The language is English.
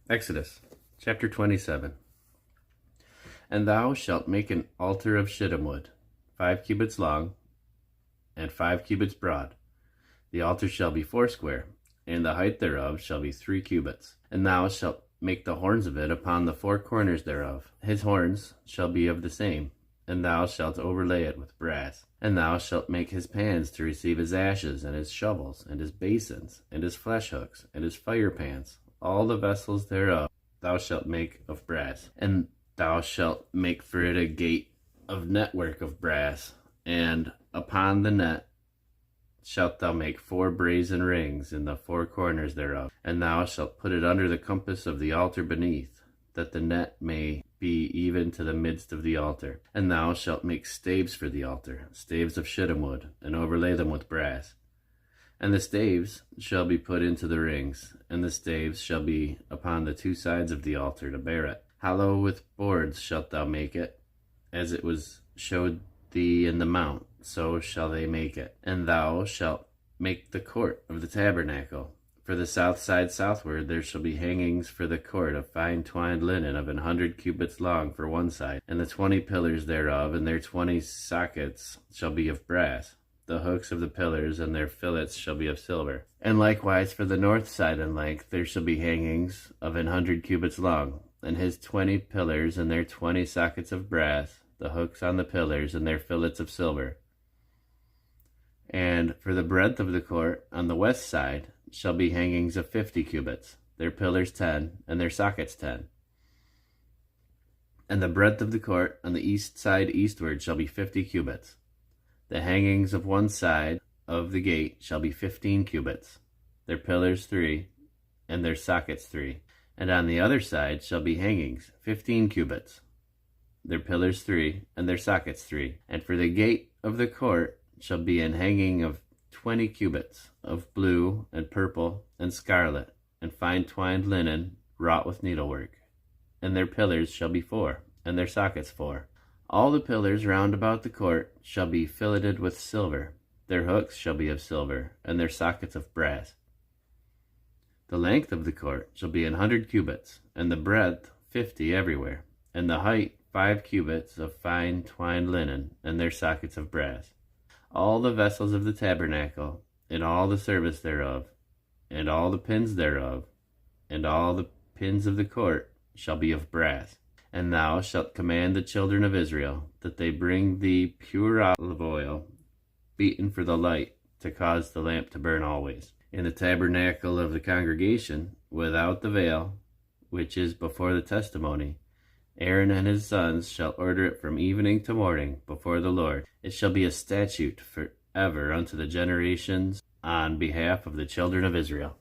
Exodus chapter 27. And thou shalt make an altar of shittim wood, 5 cubits long, and 5 cubits broad. The altar shall be foursquare, and the height thereof shall be 3 cubits. And thou shalt make the horns of it upon the 4 corners thereof. His horns shall be of the same, and thou shalt overlay it with brass. And thou shalt make his pans to receive his ashes, and his shovels, and his basins, and his flesh hooks, and his fire pans. All the vessels thereof thou shalt make of brass. And thou shalt make for it a gate of network of brass, and upon the net shalt thou make 4 brazen rings in the 4 corners thereof. And thou shalt put it under the compass of the altar beneath, that the net may be even to the midst of the altar. And thou shalt make staves for the altar, staves of shittim wood, and overlay them with brass. And the staves shall be put into the rings, and the staves shall be upon the 2 sides of the altar to bear it. Hollow with boards shalt thou make it, as it was showed thee in the mount, so shall they make it. And thou shalt make the court of the tabernacle. For the south side southward there shall be hangings for the court of fine twined linen of 100 cubits long for one side, and the 20 pillars thereof and their 20 sockets shall be of brass. The hooks of the pillars and their fillets shall be of silver. And likewise for the north side in length there shall be hangings of 100 cubits long, and his 20 pillars and their 20 sockets of brass, the hooks on the pillars and their fillets of silver. And for the breadth of the court on the west side shall be hangings of 50 cubits, their pillars 10, and their sockets 10. And the breadth of the court on the east side eastward shall be 50 cubits. The hangings of one side of the gate shall be 15 cubits, their pillars 3, and their sockets 3. And on the other side shall be hangings 15 cubits, their pillars 3, and their sockets 3. And for the gate of the court shall be an hanging of 20 cubits, of blue, and purple, and scarlet, and fine twined linen, wrought with needlework. And their pillars shall be 4, and their sockets 4. All the pillars round about the court shall be filleted with silver. Their hooks shall be of silver, and their sockets of brass. The length of the court shall be 100 cubits, and the breadth 50 everywhere, and the height 5 cubits of fine twined linen, and their sockets of brass. All the vessels of the tabernacle, and all the service thereof, and all the pins thereof, and all the pins of the court shall be of brass. And thou shalt command the children of Israel that they bring thee pure olive oil, beaten for the light, to cause the lamp to burn always. In the tabernacle of the congregation, without the veil, which is before the testimony, Aaron and his sons shall order it from evening to morning before the Lord. It shall be a statute forever unto the generations on behalf of the children of Israel.